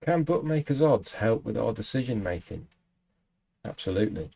Can bookmakers' odds help with our decision making? Absolutely.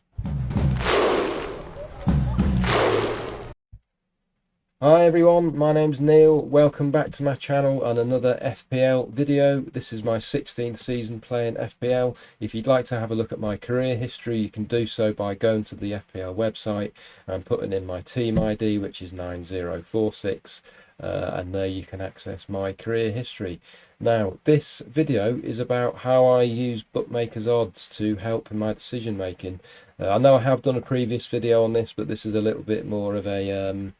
Hi everyone, my name's Neil. Welcome back to my channel and another FPL video. This is my 16th season playing FPL. If you'd like to have a look at my career history, you can do so by going to the FPL website and putting in my team ID, which is 9046. And there you can access my career history. Now, this video is about how I use bookmakers' odds to help in my decision making. I know I have done a previous video on this, but this is a little bit more of a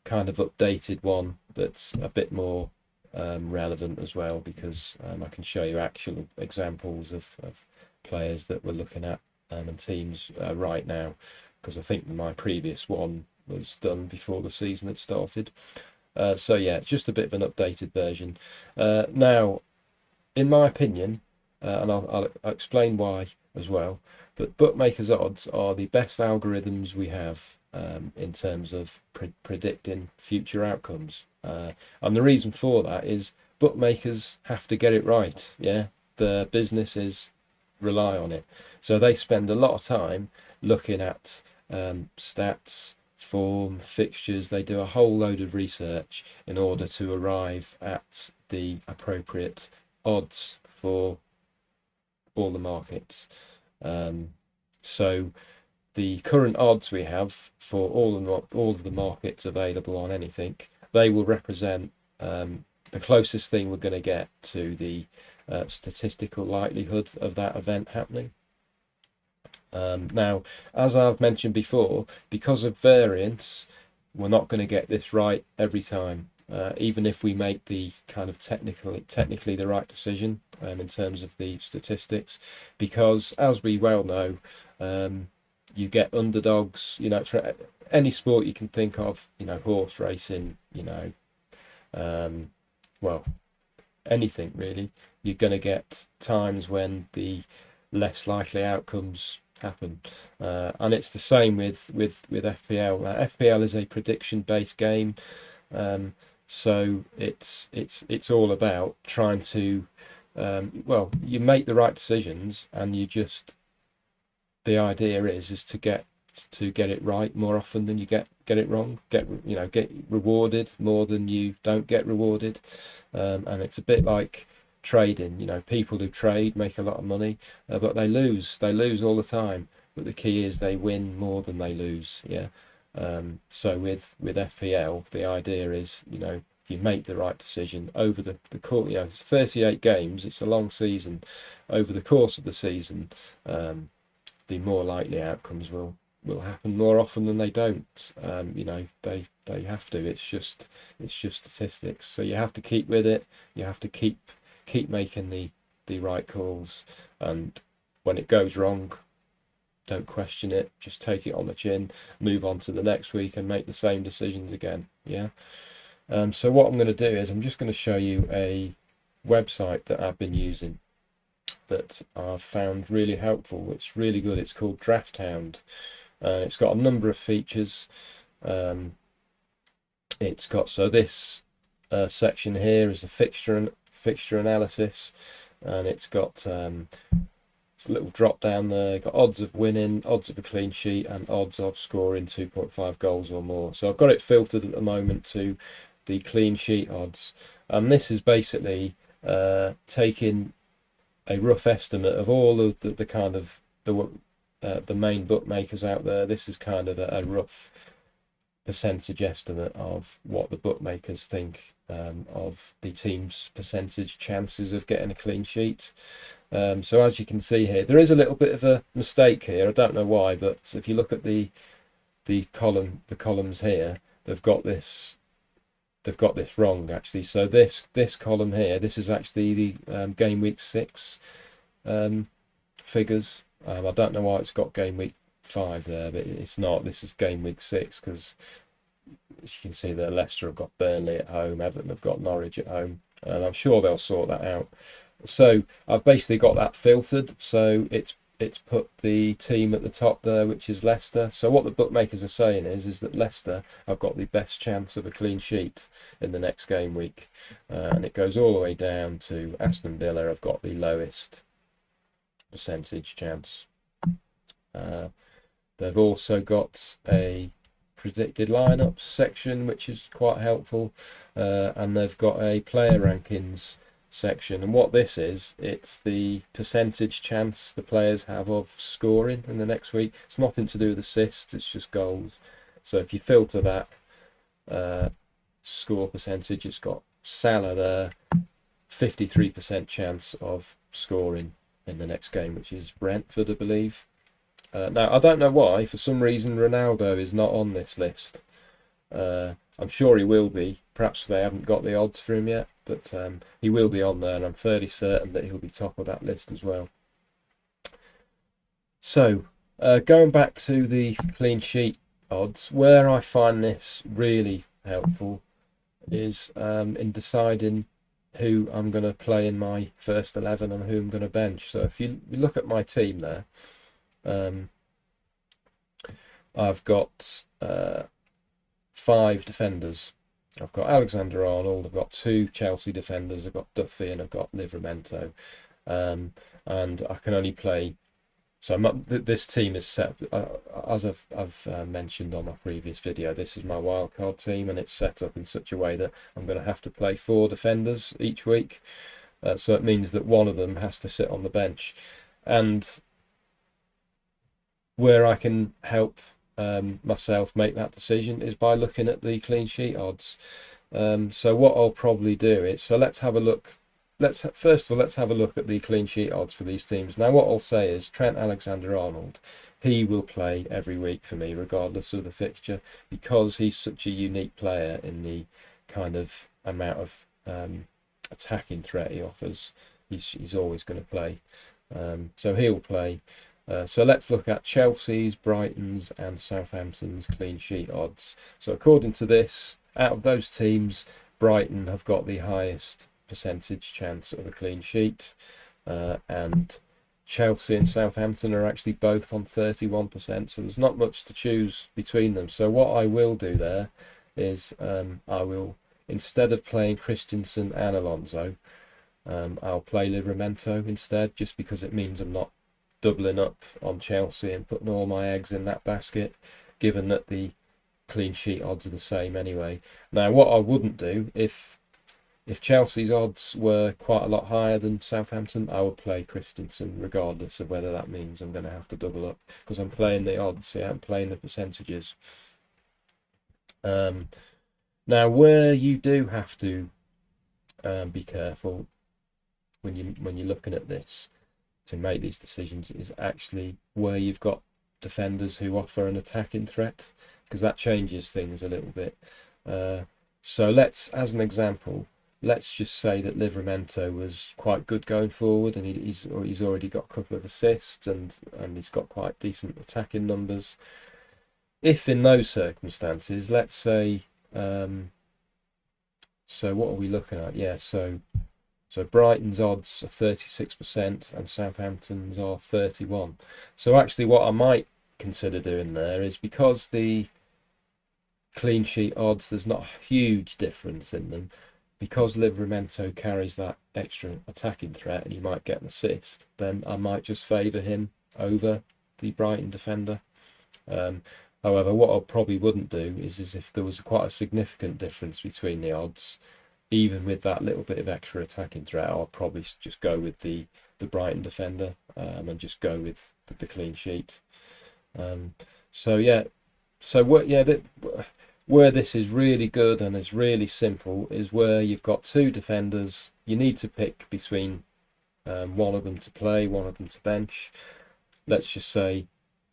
kind of updated one that's a bit more relevant as well, because I can show you actual examples of players that we're looking at and teams right now, because I think my previous one was done before the season had started. So yeah, it's just a bit of an updated version. Now, in my opinion, and I'll explain why as well, but bookmakers' odds are the best algorithms we have in terms of predicting future outcomes. And the reason for that is bookmakers have to get it right. Yeah, the businesses rely on it. So they spend a lot of time looking at stats, form, fixtures. They do a whole load of research in order to arrive at the appropriate odds for all the markets. So the current odds we have for all of the markets available on anything, they will represent the closest thing we're going to get to the statistical likelihood of that event happening. Now, as I've mentioned before, because of variance, we're not going to get this right every time, even if we make the kind of technically the right decision in terms of the statistics, because as we well know, you get underdogs, for any sport you can think of, horse racing, well, anything really. You're going to get times when the less likely outcomes happen, and it's the same with FPL. FPL is a prediction based game, so it's all about trying to well, you make the right decisions, and the idea is to get it right more often than you get it wrong. Get rewarded more than you don't get rewarded, and it's a bit like trading. People who trade make a lot of money, but they lose all the time. But the key is they win more than they lose. Yeah. So with FPL, the idea is, if you make the right decision over the course, it's 38 games, it's a long season. Over the course of the season, the more likely outcomes will happen more often than they don't. They have to. It's just statistics. So you have to keep with it. You have to keep making the right calls, and when it goes wrong, don't question it. Just take it on the chin, move on to the next week, and make the same decisions again. Yeah. So what I'm going to do is I'm just going to show you a website that I've been using that I've found really helpful. It's really good. It's called DraftHound. It's got a number of features. It's got, so this section here is a fixture analysis, and it's got a little drop down there. Got odds of winning, odds of a clean sheet, and odds of scoring 2.5 goals or more. So I've got it filtered at the moment to the clean sheet odds, and this is basically taking a rough estimate of all of the kind of the main bookmakers out there. This is kind of a rough percentage estimate of what the bookmakers think of the team's percentage chances of getting a clean sheet. So as you can see here, there is a little bit of a mistake here. I don't know why, but if you look at the columns here, they've got this wrong actually. So this column here, this is actually the game week 6 figures. I don't know why it's got game week 5 there, but it's not. This is game week 6, because as you can see there, Leicester have got Burnley at home, Everton have got Norwich at home, and I'm sure they'll sort that out. So I've basically got that filtered, so it's it's put the team at the top there, which is Leicester. So what the bookmakers are saying is that Leicester have got the best chance of a clean sheet in the next game week, and it goes all the way down to Aston Villa have got the lowest percentage chance. They've also got a predicted lineups section, which is quite helpful, and they've got a player rankings section. And what this is, it's the percentage chance the players have of scoring in the next week. It's nothing to do with assists, it's just goals. So if you filter that score percentage, it's got Salah there, 53% chance of scoring in the next game, which is Brentford, I believe. Now, I don't know why, for some reason, Ronaldo is not on this list. I'm sure he will be. Perhaps they haven't got the odds for him yet, but he will be on there, and I'm fairly certain that he'll be top of that list as well. So, going back to the clean sheet odds, where I find this really helpful is in deciding who I'm going to play in my first 11 and who I'm going to bench. So if you look at my team there, I've got 5 defenders. I've got Alexander-Arnold, I've got 2 Chelsea defenders, I've got Duffy and I've got Livramento. And I can only play... So this team is set, as I've mentioned on my previous video, this is my wildcard team, and it's set up in such a way that I'm going to have to play 4 defenders each week. So it means that one of them has to sit on the bench. And where I can help myself make that decision is by looking at the clean sheet odds. So what I'll probably do is, so let's have a look. First of all, let's have a look at the clean sheet odds for these teams. Now, what I'll say is Trent Alexander-Arnold, he will play every week for me, regardless of the fixture, because he's such a unique player in the kind of amount of attacking threat he offers. He's always going to play. So he'll play. So let's look at Chelsea's, Brighton's and Southampton's clean sheet odds. So according to this, out of those teams, Brighton have got the highest percentage chance of a clean sheet, and Chelsea and Southampton are actually both on 31%, so there's not much to choose between them. So what I will do there is I will, instead of playing Christensen and Alonso, I'll play Livramento instead, just because it means I'm not doubling up on Chelsea and putting all my eggs in that basket, given that the clean sheet odds are the same anyway. Now, what I wouldn't do, if Chelsea's odds were quite a lot higher than Southampton, I would play Christensen regardless of whether that means I'm going to have to double up, because I'm playing the odds, yeah, I'm playing the percentages. Now, where you do have to be careful when you're looking at this to make these decisions is actually where you've got defenders who offer an attacking threat, because that changes things a little bit. So let's, as an example, let's just say that Livramento was quite good going forward, and he's already got a couple of assists, and he's got quite decent attacking numbers. If in those circumstances, let's say, so what are we looking at? Yeah, so Brighton's odds are 36% and Southampton's are 31%. So actually what I might consider doing there is, because the clean sheet odds, there's not a huge difference in them, because Livramento carries that extra attacking threat and he might get an assist, then I might just favour him over the Brighton defender. However, what I probably wouldn't do is if there was quite a significant difference between the odds, even with that little bit of extra attacking threat, I'll probably just go with the Brighton defender and just go with the clean sheet. So yeah, so where this is really good and is really simple is where you've got 2 defenders. You need to pick between one of them to play, one of them to bench. Let's just say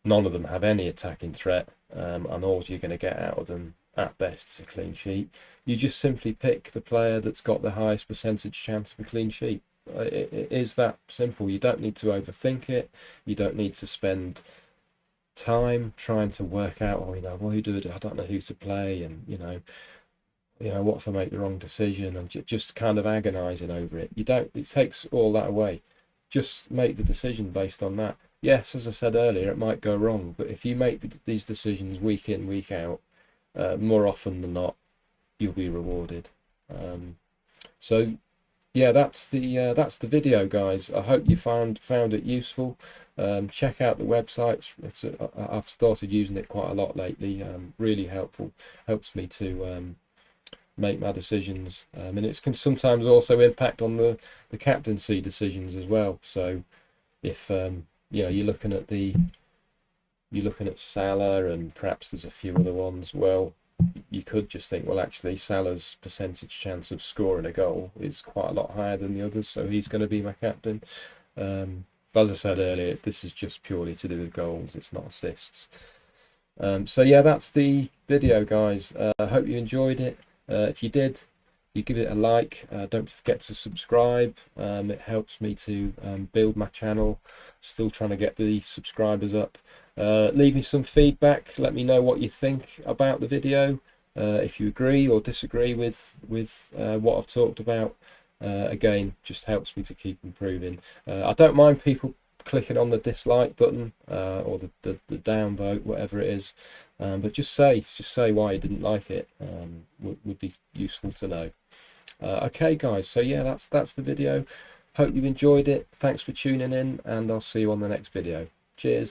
none of them have any attacking threat, and all you're going to get out of them at best is a clean sheet. You just simply pick the player that's got the highest percentage chance of a clean sheet. It is that simple. You don't need to overthink it. You don't need to spend time trying to work out, I don't know who to play, and what if I make the wrong decision, and just kind of agonizing over it. It takes all that away. just make the decision based on that. Yes, as I said earlier, it might go wrong, but if you make these decisions week in, week out, more often than not, you'll be rewarded. So yeah, that's the video, guys. I hope you found it useful. Check out the websites. I've started using it quite a lot lately. Really helpful. Helps me to make my decisions, and it can sometimes also impact on the captaincy decisions as well. So if you're looking at Salah, and perhaps there's a few other ones, well, you could just think, well, actually Salah's percentage chance of scoring a goal is quite a lot higher than the others, so he's going to be my captain. But as I said earlier, if this is just purely to do with goals, it's not assists. So yeah, that's the video, guys. I hope you enjoyed it. If you did, you give it a like. Don't forget to subscribe. It helps me to build my channel. Still trying to get the subscribers up. Leave me some feedback. Let me know what you think about the video. If you agree or disagree with what I've talked about. Again, just helps me to keep improving. I don't mind people clicking on the dislike button or the downvote, whatever it is, but just say why you didn't like it. Would be useful to know. Okay, guys, so yeah, that's the video. Hope you enjoyed it. Thanks for tuning in, and I'll see you on the next video. Cheers.